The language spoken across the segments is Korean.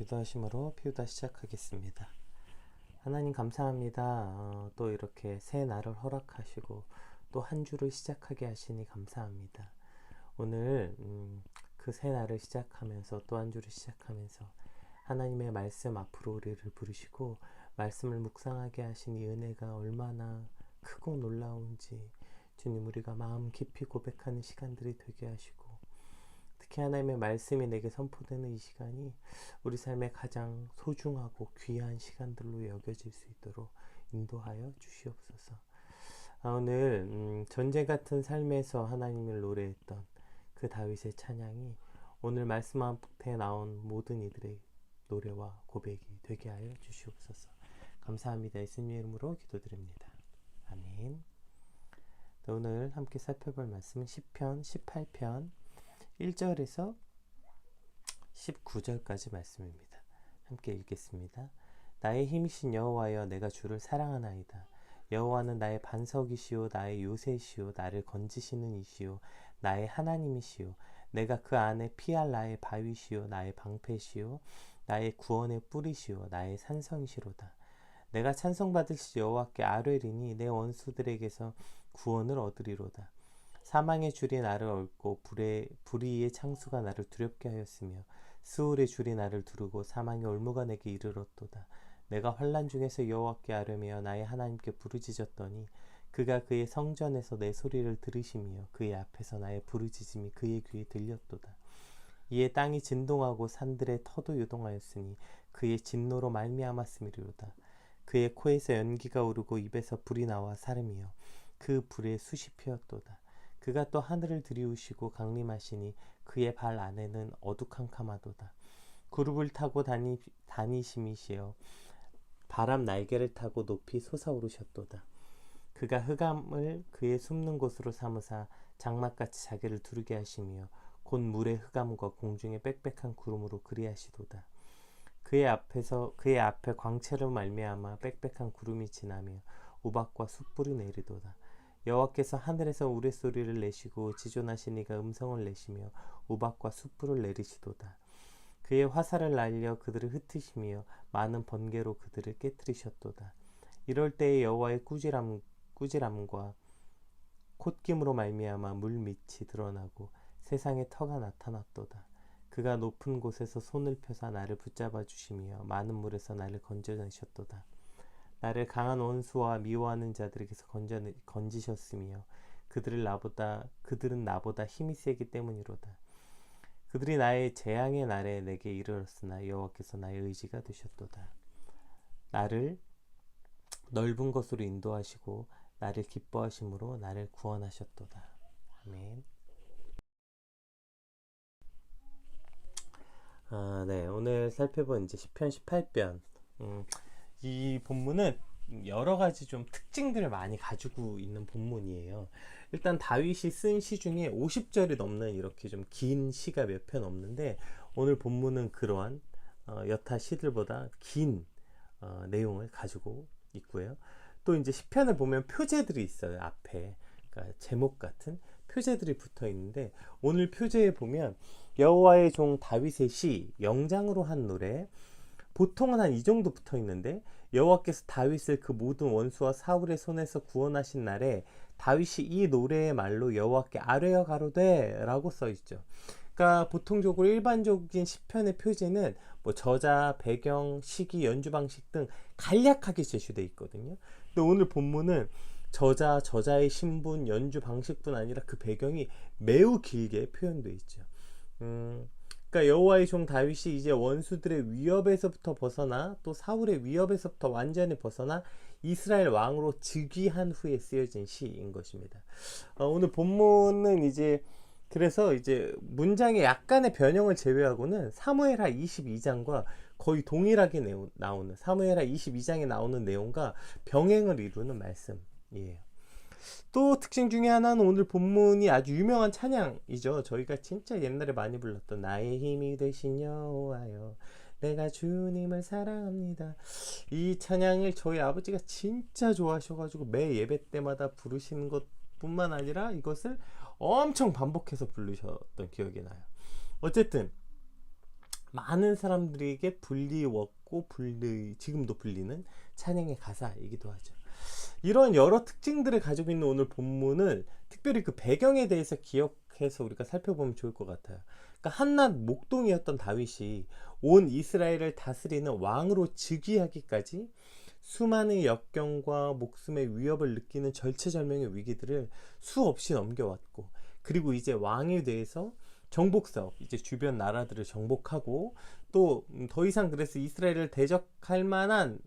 기도하심으로 피우다 시작하겠습니다. 하나님 감사합니다. 또 이렇게 새 날을 허락하시고 또 한 주를 시작하게 하시니 감사합니다. 오늘 그 새 날을 시작하면서 또 한 주를 시작하면서 하나님의 말씀 앞으로 우리를 부르시고 말씀을 묵상하게 하시니 은혜가 얼마나 크고 놀라운지 주님, 우리가 마음 깊이 고백하는 시간들이 되게 하시고 특히 하나님의 말씀이 내게 선포되는 이 시간이 우리 삶의 가장 소중하고 귀한 시간들로 여겨질 수 있도록 인도하여 주시옵소서. 오늘 전쟁 같은 삶에서 하나님을 노래했던 그 다윗의 찬양이 오늘 말씀 앞에 나온 모든 이들의 노래와 고백이 되게 하여 주시옵소서. 감사합니다. 예수님의 이름으로 기도드립니다. 아멘. 오늘 함께 살펴볼 말씀은 시편 18편 1절에서 19절까지 말씀입니다. 함께 읽겠습니다. 나의 힘이신 여호와여, 내가 주를 사랑하나이다. 여호와는 나의 반석이시오, 나의 요새시오, 나를 건지시는 이시오, 나의 하나님이시오. 내가 그 안에 피할 나의 바위시오, 나의 방패시오, 나의 구원의 뿌리시오, 나의 산성이시로다. 내가 찬송받으실 여호와께 아뢰리니 내 원수들에게서 구원을 얻으리로다. 사망의 줄이 나를 얽고 불의의 창수가 나를 두렵게 하였으며 스울의 줄이 나를 두르고 사망의 올무가 내게 이르렀도다. 내가 환난 중에서 여호와께 아뢰며 나의 하나님께 부르짖었더니 그가 그의 성전에서 내 소리를 들으시며 그의 앞에서 나의 부르짖음이 그의 귀에 들렸도다. 이에 땅이 진동하고 산들의 터도 요동하였으니 그의 진노로 말미암았음이로다. 그의 코에서 연기가 오르고 입에서 불이 나와 사름이여 그 불에 숯이 피었도다. 그가 또 하늘을 들이우시고 강림하시니 그의 발 안에는 어두캄캄하도다. 구름을 타고 다니심이시여 바람 날개를 타고 높이 솟아오르셨도다. 그가 흑암을 그의 숨는 곳으로 삼으사 장막같이 자기를 두르게 하시며 곧 물의 흑암과 공중의 빽빽한 구름으로 그리하시도다. 그의 앞에 광채로 말미암아 빽빽한 구름이 지나며 우박과 숯불이 내리도다. 여호와께서 하늘에서 우레소리를 내시고 지존하신 이가 음성을 내시며 우박과 숯불을 내리시도다. 그의 화살을 날려 그들을 흩으시며 많은 번개로 그들을 깨뜨리셨도다. 이럴 때에 여호와의 꾸지람과 콧김으로 말미암아 물 밑이 드러나고 세상에 터가 나타났도다. 그가 높은 곳에서 손을 펴사 나를 붙잡아 주시며 많은 물에서 나를 건져내셨도다. 나를 강한 원수와 미워하는 자들에게서 건지셨으며 그들은 나보다 힘이 세기 때문이로다. 그들이 나의 재앙의 날에 내게 이르렀으나 여호와께서 나의 의지가 되셨도다. 나를 넓은 곳으로 인도하시고 나를 기뻐하심으로 나를 구원하셨도다. 아멘. 네, 오늘 살펴본 이제 시편 18편. 이 본문은 여러 가지 좀 특징들을 많이 가지고 있는 본문이에요. 일단 다윗이 쓴 시 중에 50절이 넘는 이렇게 좀 긴 시가 몇 편 없는데 오늘 본문은 그러한 여타 시들보다 긴 내용을 가지고 있고요. 또 이제 시편을 보면 표제들이 있어요. 앞에 그러니까 제목 같은 표제들이 붙어 있는데 오늘 표제에 보면 여호와의 종 다윗의 시, 영장으로 한 노래, 보통은 한 이 정도 붙어 있는데 여호와께서 다윗을 그 모든 원수와 사울의 손에서 구원하신 날에 다윗이 이 노래의 말로 여호와께 아뢰어 가로되 라고 써 있죠. 그러니까 보통적으로 일반적인 시편의 표제는 뭐 저자, 배경, 시기, 연주 방식 등 간략하게 제시되어 있거든요. 근데 오늘 본문은 저자의 신분, 연주 방식뿐 아니라 그 배경이 매우 길게 표현되어 있죠. 그러니까 여호와의 종 다윗이 이제 원수들의 위협에서부터 벗어나 또 사울의 위협에서부터 완전히 벗어나 이스라엘 왕으로 즉위한 후에 쓰여진 시인 것입니다. 오늘 본문은 이제 그래서 이제 문장의 약간의 변형을 제외하고는 사무엘하 22장과 거의 동일하게 나오는 사무엘하 22장에 나오는 내용과 병행을 이루는 말씀이에요. 또 특징 중에 하나는 오늘 본문이 아주 유명한 찬양이죠. 저희가 진짜 옛날에 많이 불렀던 나의 힘이 되신 여호와여 내가 주님을 사랑합니다. 이 찬양을 저희 아버지가 진짜 좋아하셔가지고 매 예배 때마다 부르시는 것뿐만 아니라 이것을 엄청 반복해서 부르셨던 기억이 나요. 어쨌든 많은 사람들에게 불리웠고 지금도 불리는 찬양의 가사이기도 하죠. 이런 여러 특징들을 가지고 있는 오늘 본문을 특별히 그 배경에 대해서 기억해서 우리가 살펴보면 좋을 것 같아요. 그러니까 한낱 목동이었던 다윗이 온 이스라엘을 다스리는 왕으로 즉위하기까지 수많은 역경과 목숨의 위협을 느끼는 절체절명의 위기들을 수없이 넘겨왔고, 그리고 이제 왕에 대해서 정복사업, 이제 주변 나라들을 정복하고, 또 더 이상 그래서 이스라엘을 대적할 만한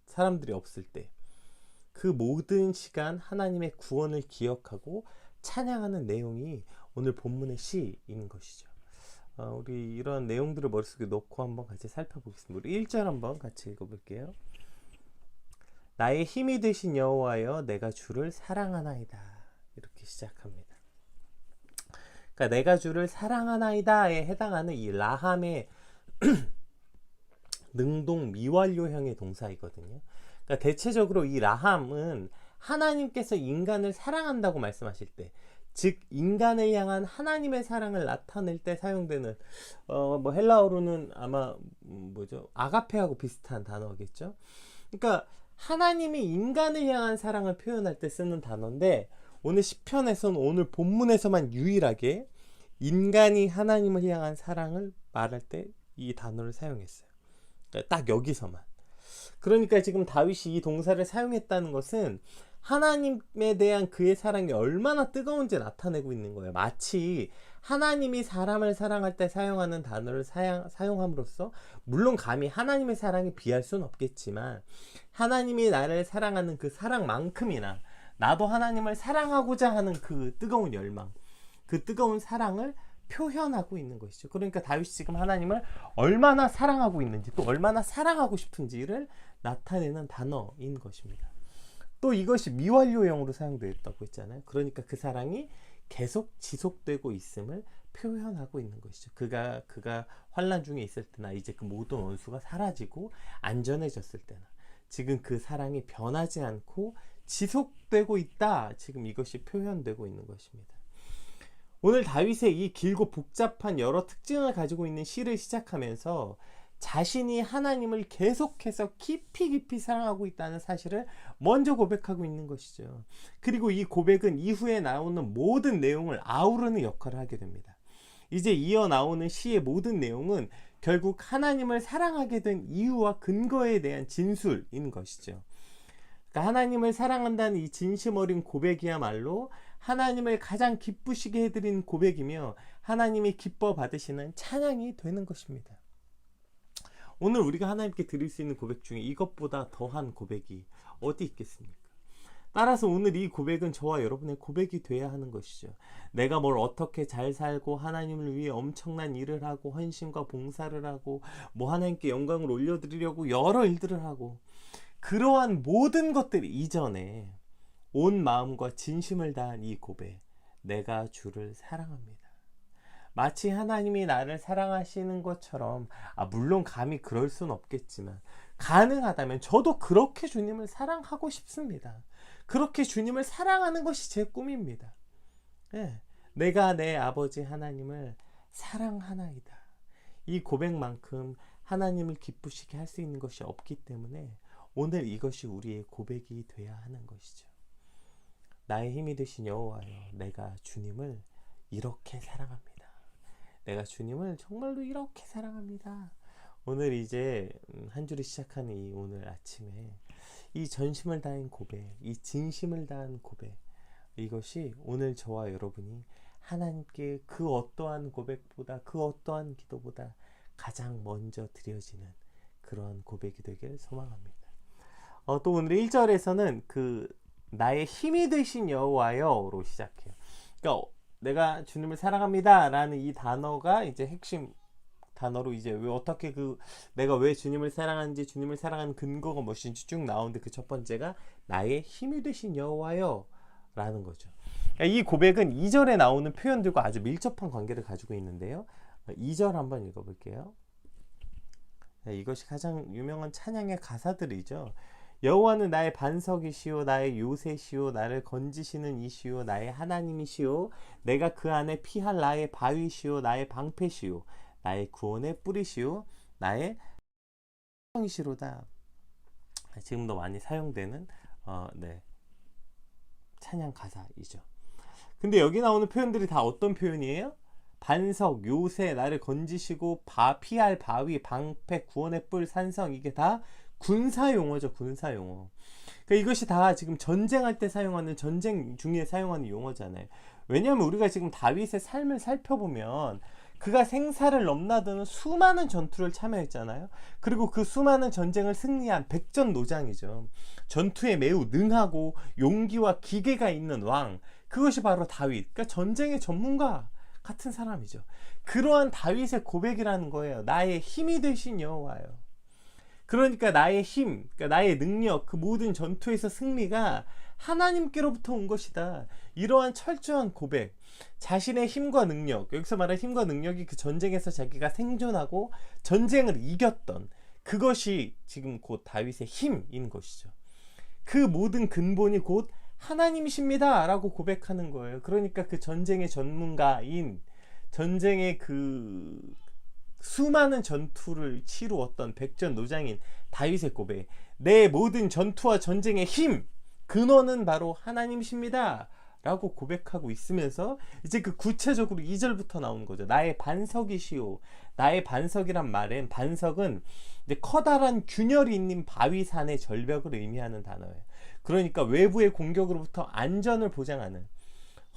사람들이 없을 때 그 모든 시간 하나님의 구원을 기억하고 찬양하는 내용이 오늘 본문의 시인 것이죠. 우리 이런 내용들을 머릿속에 놓고 한번 같이 살펴보겠습니다. 우리 1절 한번 같이 읽어볼게요. 나의 힘이 되신 여호와여, 내가 주를 사랑하나이다. 이렇게 시작합니다. 그러니까 내가 주를 사랑하나이다에 해당하는 이 라함의 능동 미완료형의 동사이거든요. 그러니까 대체적으로 이 라함은 하나님께서 인간을 사랑한다고 말씀하실 때, 즉 인간을 향한 하나님의 사랑을 나타낼 때 사용되는 뭐 헬라어로는 아마 아가페하고 비슷한 단어겠죠. 그러니까 하나님이 인간을 향한 사랑을 표현할 때 쓰는 단어인데, 오늘 시편에서는 오늘 본문에서만 유일하게 인간이 하나님을 향한 사랑을 말할 때 이 단어를 사용했어요. 그러니까 딱 여기서만. 그러니까 지금 다윗이 이 동사를 사용했다는 것은 하나님에 대한 그의 사랑이 얼마나 뜨거운지 나타내고 있는 거예요. 마치 하나님이 사람을 사랑할 때 사용하는 단어를 사용함으로써, 물론 감히 하나님의 사랑에 비할 수는 없겠지만 하나님이 나를 사랑하는 그 사랑만큼이나 나도 하나님을 사랑하고자 하는 그 뜨거운 열망, 그 뜨거운 사랑을 표현하고 있는 것이죠. 그러니까 다윗이 지금 하나님을 얼마나 사랑하고 있는지, 또 얼마나 사랑하고 싶은지를 나타내는 단어인 것입니다. 또 이것이 미완료형으로 사용되었다고 했잖아요. 그러니까 그 사랑이 계속 지속되고 있음을 표현하고 있는 것이죠. 그가 환난 중에 있을 때나 이제 그 모든 원수가 사라지고 안전해졌을 때나 지금 그 사랑이 변하지 않고 지속되고 있다. 지금 이것이 표현되고 있는 것입니다. 오늘 다윗의 이 길고 복잡한 여러 특징을 가지고 있는 시를 시작하면서 자신이 하나님을 계속해서 깊이 사랑하고 있다는 사실을 먼저 고백하고 있는 것이죠. 그리고 이 고백은 이후에 나오는 모든 내용을 아우르는 역할을 하게 됩니다. 이제 이어 나오는 시의 모든 내용은 결국 하나님을 사랑하게 된 이유와 근거에 대한 진술인 것이죠. 그러니까 하나님을 사랑한다는 이 진심 어린 고백이야말로 하나님을 가장 기쁘시게 해드린 고백이며 하나님이 기뻐 받으시는 찬양이 되는 것입니다. 오늘 우리가 하나님께 드릴 수 있는 고백 중에 이것보다 더한 고백이 어디 있겠습니까? 따라서 오늘 이 고백은 저와 여러분의 고백이 돼야 하는 것이죠. 내가 뭘 어떻게 잘 살고 하나님을 위해 엄청난 일을 하고 헌신과 봉사를 하고 뭐 하나님께 영광을 올려드리려고 여러 일들을 하고, 그러한 모든 것들 이전에 온 마음과 진심을 다한 이 고백, 내가 주를 사랑합니다. 마치 하나님이 나를 사랑하시는 것처럼, 물론 감히 그럴 수는 없겠지만 가능하다면 저도 그렇게 주님을 사랑하고 싶습니다. 그렇게 주님을 사랑하는 것이 제 꿈입니다. 네, 내가 내 아버지 하나님을 사랑하나이다. 이 고백만큼 하나님을 기쁘시게 할 수 있는 것이 없기 때문에 오늘 이것이 우리의 고백이 돼야 하는 것이죠. 나의 힘이 되신 여호와여, 내가 주님을 이렇게 사랑합니다. 내가 주님을 정말로 이렇게 사랑합니다. 오늘 이제 한 주를 시작하는 이 오늘 아침에 이 전심을 다한 고백, 이 진심을 다한 고백, 이것이 오늘 저와 여러분이 하나님께 그 어떠한 고백보다, 그 어떠한 기도보다 가장 먼저 드려지는 그런 고백이 되길 소망합니다. 또 오늘 1절에서는 그 나의 힘이 되신 여호와여로 시작해요. 그러니까 내가 주님을 사랑합니다 라는 이 단어가 이제 핵심 단어로, 이제 왜 어떻게 내가 왜 주님을 사랑하는지, 주님을 사랑하는 근거가 무엇인지 쭉 나오는데, 그 첫 번째가 나의 힘이 되신 여호와여 라는 거죠. 이 고백은 2절에 나오는 표현들과 아주 밀접한 관계를 가지고 있는데요. 2절 한번 읽어볼게요. 이것이 가장 유명한 찬양의 가사들이죠. 여호와는 나의 반석이시오, 나의 요새시오, 나를 건지시는 이시오, 나의 하나님이시오, 내가 그 안에 피할 나의 바위시오, 나의 방패시오, 나의 구원의 뿌리시오 나의 성이시로다. 지금도 많이 사용되는 네, 찬양 가사이죠. 근데 여기 나오는 표현들이 다 어떤 표현이에요? 반석, 요새, 나를 건지시고, 피할 바위, 방패, 구원의 뿔, 산성, 이게 다 군사용어죠. 군사용어. 그러니까 이것이 다 지금 전쟁할 때 사용하는, 전쟁 중에 사용하는 용어잖아요. 왜냐하면 우리가 지금 다윗의 삶을 살펴보면 그가 생사를 넘나드는 수많은 전투를 참여했잖아요. 그리고 그 수많은 전쟁을 승리한 백전노장이죠. 전투에 매우 능하고 용기와 기계가 있는 왕, 그것이 바로 다윗. 그러니까 전쟁의 전문가 같은 사람이죠. 그러한 다윗의 고백이라는 거예요. 나의 힘이 되신 여호와요. 그러니까 나의 힘, 그러니까 나의 능력, 그 모든 전투에서 승리가 하나님께로부터 온 것이다. 이러한 철저한 고백, 자신의 힘과 능력, 여기서 말하는 힘과 능력이 그 전쟁에서 자기가 생존하고 전쟁을 이겼던 그것이 지금 곧 다윗의 힘인 것이죠. 그 모든 근본이 곧 하나님이십니다 라고 고백하는 거예요. 그러니까 그 전쟁의 전문가인, 전쟁의 그 수많은 전투를 치루었던 백전노장인 다윗의 고백, 내 모든 전투와 전쟁의 힘 근원은 바로 하나님이십니다 라고 고백하고 있으면서 이제 그 구체적으로 2절부터 나오는 거죠. 나의 반석이시오. 나의 반석이란 말엔, 반석은 이제 커다란 균열이 있는 바위산의 절벽을 의미하는 단어예요. 그러니까 외부의 공격으로부터 안전을 보장하는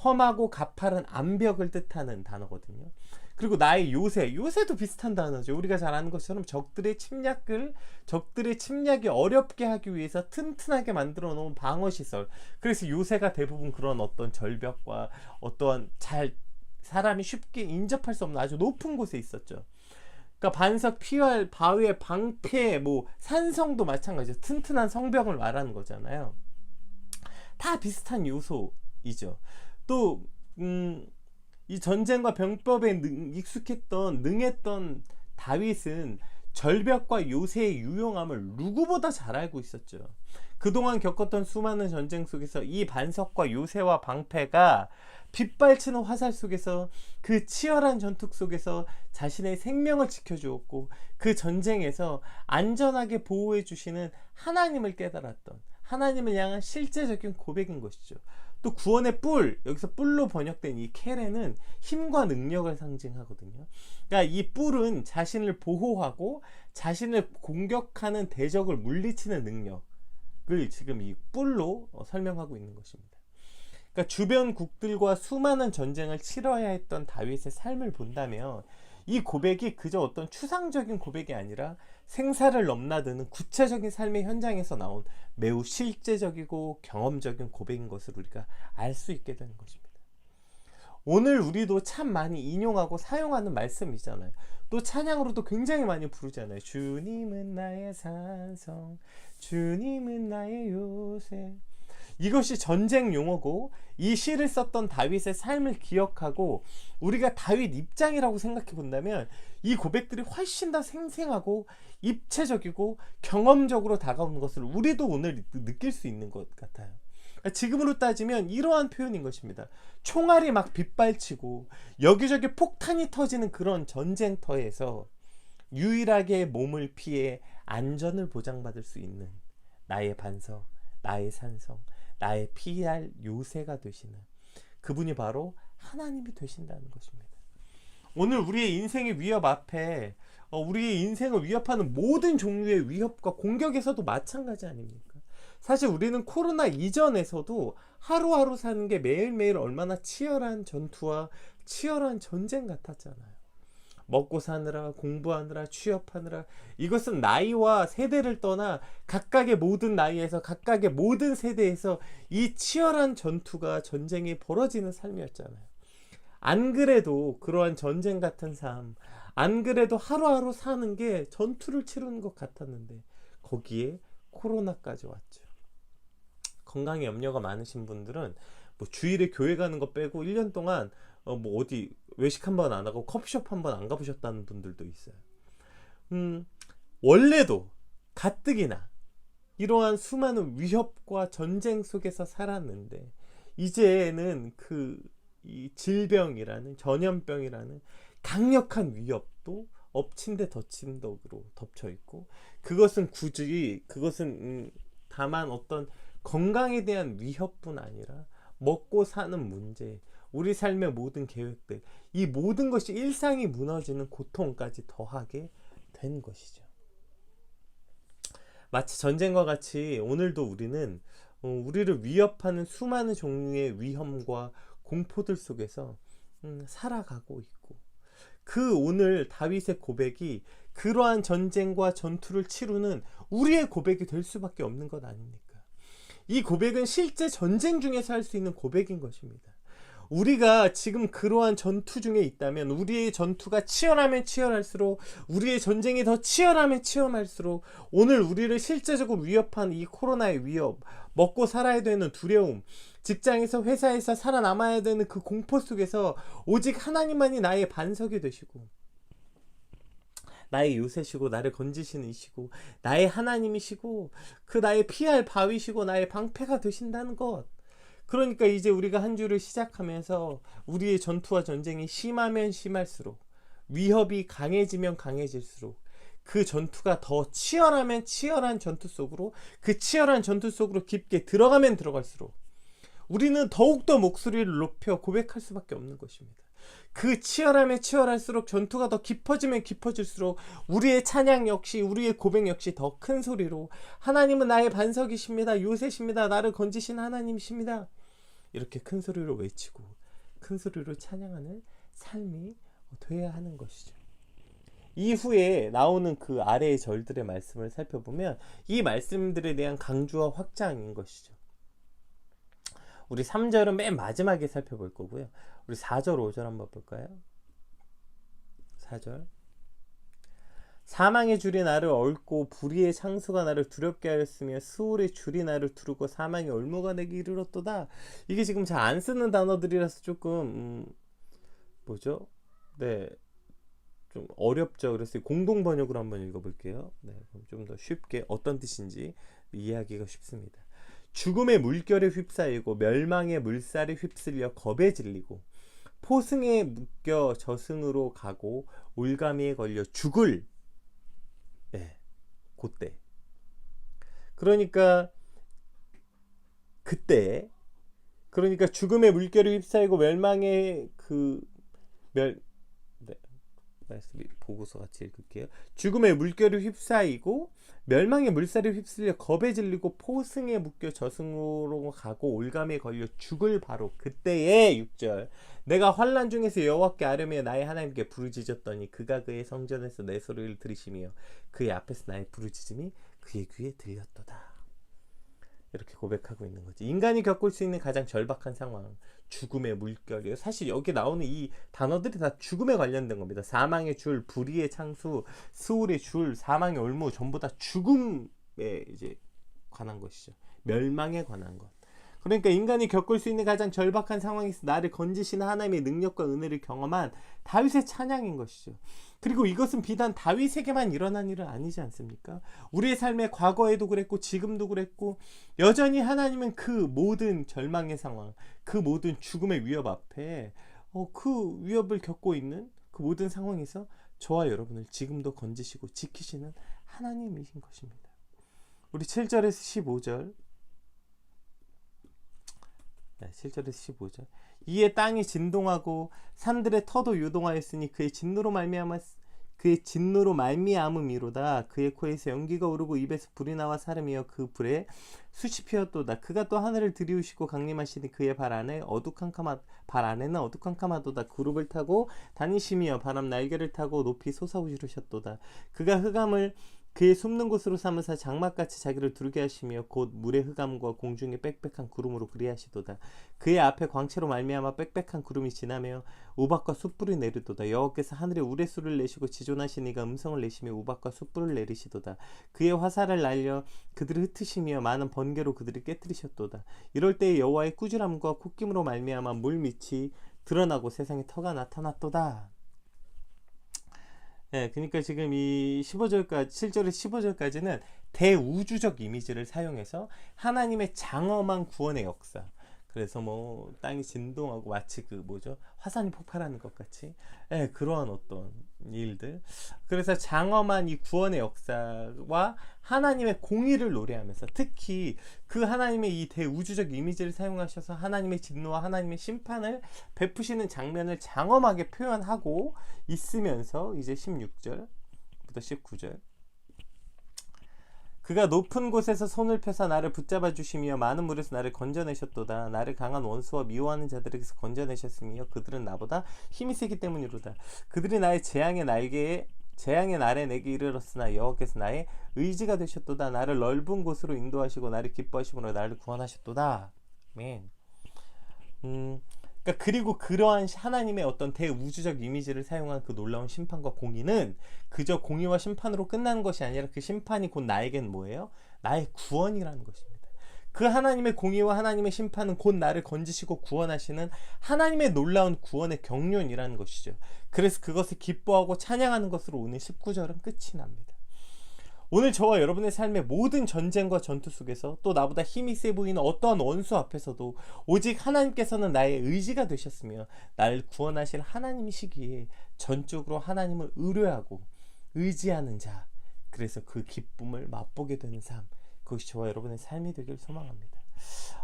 험하고 가파른 암벽을 뜻하는 단어거든요. 그리고 나의 요새, 요새도 비슷한 단어죠. 우리가 잘 아는 것처럼 적들의 침략이 어렵게 하기 위해서 튼튼하게 만들어 놓은 방어시설. 그래서 요새가 대부분 그런 어떤 절벽과 어떠한 사람이 쉽게 인접할 수 없는 아주 높은 곳에 있었죠. 그러니까 반석, 피할, 바위의 방패, 뭐 산성도 마찬가지죠. 튼튼한 성벽을 말하는 거잖아요. 다 비슷한 요소이죠. 또 이 전쟁과 병법에 능했던 다윗은 절벽과 요새의 유용함을 누구보다 잘 알고 있었죠. 그동안 겪었던 수많은 전쟁 속에서 이 반석과 요새와 방패가 빗발치는 화살 속에서, 그 치열한 전투 속에서 자신의 생명을 지켜주었고, 그 전쟁에서 안전하게 보호해 주시는 하나님을 깨달았던, 하나님을 향한 실제적인 고백인 것이죠. 또 구원의 뿔, 여기서 뿔로 번역된 이 케레는 힘과 능력을 상징하거든요. 그러니까 이 뿔은 자신을 보호하고 자신을 공격하는 대적을 물리치는 능력을 지금 이 뿔로 설명하고 있는 것입니다. 그러니까 주변국들과 수많은 전쟁을 치러야 했던 다윗의 삶을 본다면 이 고백이 그저 어떤 추상적인 고백이 아니라 생사를 넘나드는 구체적인 삶의 현장에서 나온 매우 실제적이고 경험적인 고백인 것을 우리가 알 수 있게 되는 것입니다. 오늘 우리도 참 많이 인용하고 사용하는 말씀이잖아요. 또 찬양으로도 굉장히 많이 부르잖아요. 주님은 나의 산성, 주님은 나의 요새. 이것이 전쟁 용어고, 이 시를 썼던 다윗의 삶을 기억하고 우리가 다윗 입장이라고 생각해 본다면 이 고백들이 훨씬 더 생생하고 입체적이고 경험적으로 다가오는 것을 우리도 오늘 느낄 수 있는 것 같아요. 지금으로 따지면 이러한 표현인 것입니다. 총알이 막 빗발치고 여기저기 폭탄이 터지는 그런 전쟁터에서 유일하게 몸을 피해 안전을 보장받을 수 있는 나의 반석, 나의 산성, 나의 피할 요새가 되시는 그분이 바로 하나님이 되신다는 것입니다. 오늘 우리의 인생의 위협 앞에 우리의 인생을 위협하는 모든 종류의 위협과 공격에서도 마찬가지 아닙니까? 사실 우리는 코로나 이전에서도 하루하루 사는 게 매일매일 얼마나 치열한 전투와 치열한 전쟁 같았잖아요. 먹고 사느라, 공부하느라, 취업하느라, 이것은 나이와 세대를 떠나 각각의 모든 나이에서 각각의 모든 세대에서 이 치열한 전투가, 전쟁이 벌어지는 삶이었잖아요. 안 그래도 그러한 전쟁 같은 삶, 안 그래도 하루하루 사는 게 전투를 치르는 것 같았는데 거기에 코로나까지 왔죠. 건강에 염려가 많으신 분들은 뭐 주일에 교회 가는 거 빼고 1년 동안 뭐 어디 외식 한 번 안 하고 커피숍 한 번 안 가보셨다는 분들도 있어요. 원래도 가뜩이나 이러한 수많은 위협과 전쟁 속에서 살았는데 이제는 이 질병이라는, 전염병이라는 강력한 위협도 엎친 데 덮친 덕으로 덮쳐 있고, 그것은 다만 어떤 건강에 대한 위협뿐 아니라 먹고 사는 문제, 우리 삶의 모든 계획들, 이 모든 것이 일상이 무너지는 고통까지 더하게 된 것이죠. 마치 전쟁과 같이 오늘도 우리는 우리를 위협하는 수많은 종류의 위험과 공포들 속에서 살아가고 있고, 그 오늘 다윗의 고백이 그러한 전쟁과 전투를 치르는 우리의 고백이 될 수밖에 없는 것 아닙니까? 이 고백은 실제 전쟁 중에서 할 수 있는 고백인 것입니다. 우리가 지금 그러한 전투 중에 있다면, 우리의 전투가 치열하면 치열할수록, 우리의 전쟁이 더 치열하면 치열할수록, 오늘 우리를 실제적으로 위협한 이 코로나의 위협, 먹고 살아야 되는 두려움, 직장에서 회사에서 살아남아야 되는 그 공포 속에서 오직 하나님만이 나의 반석이 되시고, 나의 요새시고, 나를 건지시는 이시고, 나의 하나님이시고, 그 나의 피할 바위시고, 나의 방패가 되신다는 것. 그러니까 이제 우리가 한 주를 시작하면서 우리의 전투와 전쟁이 심하면 심할수록, 위협이 강해지면 강해질수록, 그 전투가 더 치열하면 치열한 전투 속으로, 그 치열한 전투 속으로 깊게 들어가면 들어갈수록 우리는 더욱더 목소리를 높여 고백할 수밖에 없는 것입니다. 그 치열하면 치열할수록, 전투가 더 깊어지면 깊어질수록 우리의 찬양 역시, 우리의 고백 역시 더 큰 소리로 하나님은 나의 반석이십니다, 요새십니다, 나를 건지신 하나님이십니다, 이렇게 큰 소리로 외치고 큰 소리로 찬양하는 삶이 되어야 하는 것이죠. 이후에 나오는 그 아래의 절들의 말씀을 살펴보면 이 말씀들에 대한 강조와 확장인 것이죠. 우리 3절은 맨 마지막에 살펴볼 거고요. 우리 4절, 5절 한번 볼까요? 4절. 사망의 줄이 나를 얽고 불의의 창수가 나를 두렵게 하였으며 스올의 줄이 나를 두르고 사망의 올무가 내게 이르렀도다. 이게 지금 잘 안 쓰는 단어들이라서 조금 뭐죠? 네, 좀 어렵죠. 그래서 공동 번역으로 한번 읽어볼게요. 네, 좀 더 쉽게 어떤 뜻인지 이해하기가 쉽습니다. 죽음의 물결에 휩싸이고 멸망의 물살에 휩쓸려 겁에 질리고 포승에 묶여 저승으로 가고 올가미에 걸려 죽을, 네, 그때, 그러니까 그때, 그러니까 죽음의 물결에 휩싸이고 멸망의 말씀 보고서 같이 읽을게요. 죽음의 물결에 휩싸이고 멸망의 물살에 휩쓸려 겁에 질리고 포승에 묶여 저승으로 가고 올감에 걸려 죽을 바로 그때에 6절. 내가 환난 중에서 여호와께 아뢰며 나의 하나님께 부르짖었더니 그가 그의 성전에서 내 소리를 들으시며 그의 앞에서 나의 부르짖음이 그의 귀에 들렸도다. 이렇게 고백하고 있는 거지. 인간이 겪을 수 있는 가장 절박한 상황, 죽음의 물결이에요. 사실 여기 나오는 이 단어들이 다 죽음에 관련된 겁니다. 사망의 줄, 불의의 창수, 스올의 줄, 사망의 올무, 전부 다 죽음에 이제 관한 것이죠. 멸망에 관한 것. 그러니까 인간이 겪을 수 있는 가장 절박한 상황에서 나를 건지시는 하나님의 능력과 은혜를 경험한 다윗의 찬양인 것이죠. 그리고 이것은 비단 다윗에게만 일어난 일은 아니지 않습니까? 우리의 삶의 과거에도 그랬고 지금도 그랬고, 여전히 하나님은 그 모든 절망의 상황, 그 모든 죽음의 위협 앞에 그 위협을 겪고 있는 그 모든 상황에서 저와 여러분을 지금도 건지시고 지키시는 하나님이신 것입니다. 우리 7절에서 15절, 7절에서 15절. 이에 땅이 진동하고 산들의 터도 요동하였으니 그의 진노로 말미암음이로다. 그의 코에서 연기가 오르고 입에서 불이 나와 사름이여 그 불에 숯이 피었도다. 그가 또 하늘을 들이우시고 강림하시니 그의 발 안에는 어두캄캄하도다. 구름을 타고 다니시며 바람 날개를 타고 높이 솟아오르셨도다. 그가 흑암을 그의 숨는 곳으로 삼으사 장막같이 자기를 두르게 하시며 곧 물의 흑암과 공중의 빽빽한 구름으로 그리하시도다. 그의 앞에 광채로 말미암아 빽빽한 구름이 지나며 우박과 숯불이 내리도다. 여호와께서 하늘에 우레소를 내시고 지존하시니가 음성을 내시며 우박과 숯불을 내리시도다. 그의 화살을 날려 그들을 흩으시며 많은 번개로 그들을 깨뜨리셨도다. 이럴 때에 여호와의 꾸지람과 콧김으로 말미암아 물 밑이 드러나고 세상에 터가 나타났도다. 네, 그러니까 지금 이 15절까지, 7절에서 15절까지는 대우주적 이미지를 사용해서 하나님의 장엄한 구원의 역사, 그래서 뭐 땅이 진동하고 마치 그 뭐죠? 화산이 폭발하는 것 같이 예, 그러한 어떤 일들. 그래서 장엄한 이 구원의 역사와 하나님의 공의를 노래하면서 특히 그 하나님의 이 대우주적 이미지를 사용하셔서 하나님의 진노와 하나님의 심판을 베푸시는 장면을 장엄하게 표현하고 있으면서 이제 16절부터 19절 그가 높은 곳에서 손을 펴사 나를 붙잡아 주시며 많은 물에서 나를 건져내셨도다. 나를 강한 원수와 미워하는 자들에게서 건져내셨으며 그들은 나보다 힘이 세기 때문이로다. 그들이 나의 재앙의 날에 내게 이르렀으나 여호와께서 나의 의지가 되셨도다. 나를 넓은 곳으로 인도하시고 나를 기뻐하시므로 나를 구원하셨도다. 아멘. 그러니까 그리고 그러한 하나님의 어떤 대우주적 이미지를 사용한 그 놀라운 심판과 공의는 그저 공의와 심판으로 끝나는 것이 아니라 그 심판이 곧 나에겐 뭐예요? 나의 구원이라는 것입니다. 그 하나님의 공의와 하나님의 심판은 곧 나를 건지시고 구원하시는 하나님의 놀라운 구원의 경륜이라는 것이죠. 그래서 그것을 기뻐하고 찬양하는 것으로 오늘 19절은 끝이 납니다. 오늘 저와 여러분의 삶의 모든 전쟁과 전투 속에서 또 나보다 힘이 세 보이는 어떠한 원수 앞에서도 오직 하나님께서는 나의 의지가 되셨으며 나를 구원하실 하나님이시기에 전적으로 하나님을 의뢰하고 의지하는 자, 그래서 그 기쁨을 맛보게 되는 삶, 그것이 저와 여러분의 삶이 되길 소망합니다.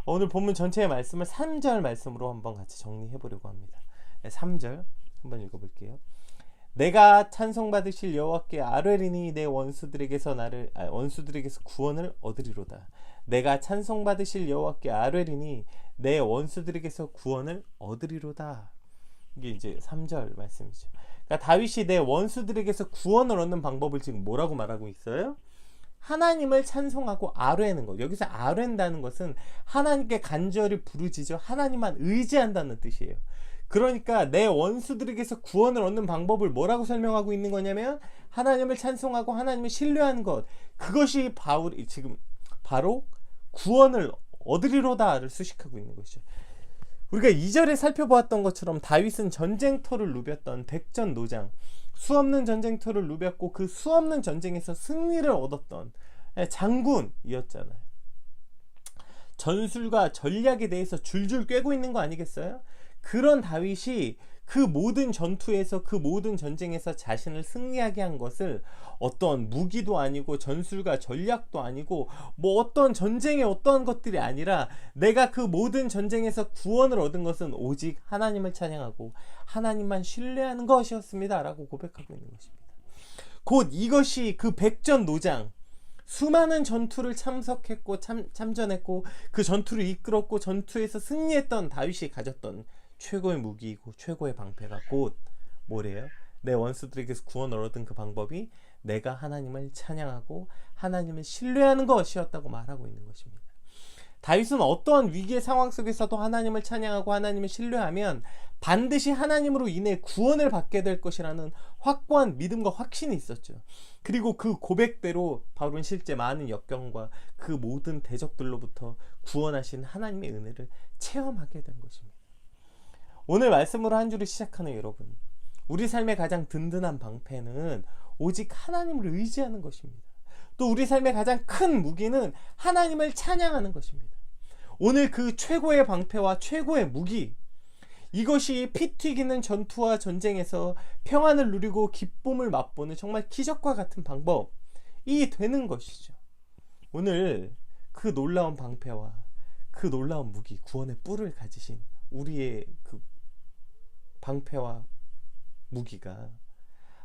오늘 본문 전체의 말씀을 3절 말씀으로 한번 같이 정리해 보려고 합니다. 3절 한번 읽어볼게요. 내가 찬송받으실 여호와께 아뢰리니 내 원수들에게서 구원을 얻으리로다. 내가 찬송받으실 여호와께 아뢰리니 내 원수들에게서 구원을 얻으리로다. 이게 이제 3절 말씀이죠. 그러니까 다윗이 내 원수들에게서 구원을 얻는 방법을 지금 뭐라고 말하고 있어요? 하나님을 찬송하고 아뢰는 것. 여기서 아뢰는다는 것은 하나님께 간절히 부르짖어 하나님만 의지한다는 뜻이에요. 그러니까 내 원수들에게서 구원을 얻는 방법을 뭐라고 설명하고 있는 거냐면 하나님을 찬송하고 하나님을 신뢰하는 것. 그것이 바울이 지금 바로 구원을 얻으리로다를 수식하고 있는 것이죠. 우리가 2절에 살펴보았던 것처럼 다윗은 전쟁터를 누볐던 백전노장, 수없는 전쟁터를 누볐고 그 수없는 전쟁에서 승리를 얻었던 장군이었잖아요. 전술과 전략에 대해서 줄줄 꿰고 있는 거 아니겠어요? 그런 다윗이 그 모든 전투에서 그 모든 전쟁에서 자신을 승리하게 한 것을 어떤 무기도 아니고 전술과 전략도 아니고 뭐 어떤 전쟁의 어떠한 것들이 아니라 내가 그 모든 전쟁에서 구원을 얻은 것은 오직 하나님을 찬양하고 하나님만 신뢰하는 것이었습니다 라고 고백하고 있는 것입니다. 곧 이것이 그 백전노장, 수많은 전투를 참석했고 참전했고 그 전투를 이끌었고 전투에서 승리했던 다윗이 가졌던 최고의 무기이고 최고의 방패가 곧 뭐래요? 내 원수들에게서 구원을 얻은 그 방법이 내가 하나님을 찬양하고 하나님을 신뢰하는 것이었다고 말하고 있는 것입니다. 다윗은 어떠한 위기의 상황 속에서도 하나님을 찬양하고 하나님을 신뢰하면 반드시 하나님으로 인해 구원을 받게 될 것이라는 확고한 믿음과 확신이 있었죠. 그리고 그 고백대로 바울은 실제 많은 역경과 그 모든 대적들로부터 구원하신 하나님의 은혜를 체험하게 된 것입니다. 오늘 말씀으로 한 주를 시작하는 여러분, 우리 삶의 가장 든든한 방패는 오직 하나님을 의지하는 것입니다. 또 우리 삶의 가장 큰 무기는 하나님을 찬양하는 것입니다. 오늘 그 최고의 방패와 최고의 무기, 이것이 피 튀기는 전투와 전쟁에서 평안을 누리고 기쁨을 맛보는 정말 기적과 같은 방법이 되는 것이죠. 오늘 그 놀라운 방패와 그 놀라운 무기, 구원의 뿔을 가지신 우리의 그 방패와 무기가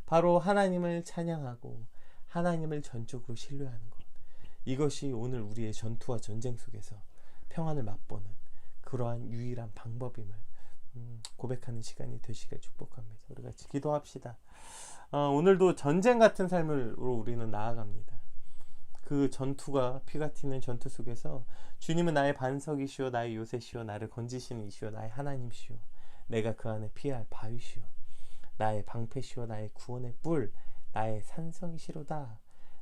바로 하나님을 찬양하고 하나님을 전적으로 신뢰하는 것. 이것이 오늘 우리의 전투와 전쟁 속에서 평안을 맛보는 그러한 유일한 방법임을 고백하는 시간이 되시길 축복합니다. 우리 같이 기도합시다. 오늘도 전쟁 같은 삶으로 우리는 나아갑니다. 그 전투가 피가 튀는 전투 속에서 주님은 나의 반석이시오, 나의 요새시오, 나를 건지시는 이시오, 나의 하나님시오, 내가 그 안에 피할 바위시오, 나의 방패시오, 나의 구원의 뿔, 나의 산성이시로다.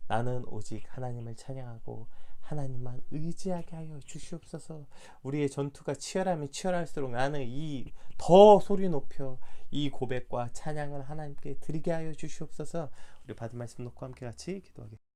나는 오직 하나님을 찬양하고 하나님만 의지하게 하여 주시옵소서. 우리의 전투가 치열하면 치열할수록 나는 이 더 소리 높여 이 고백과 찬양을 하나님께 드리게 하여 주시옵소서. 우리 받은 말씀 놓고 함께 같이 기도하겠습니다.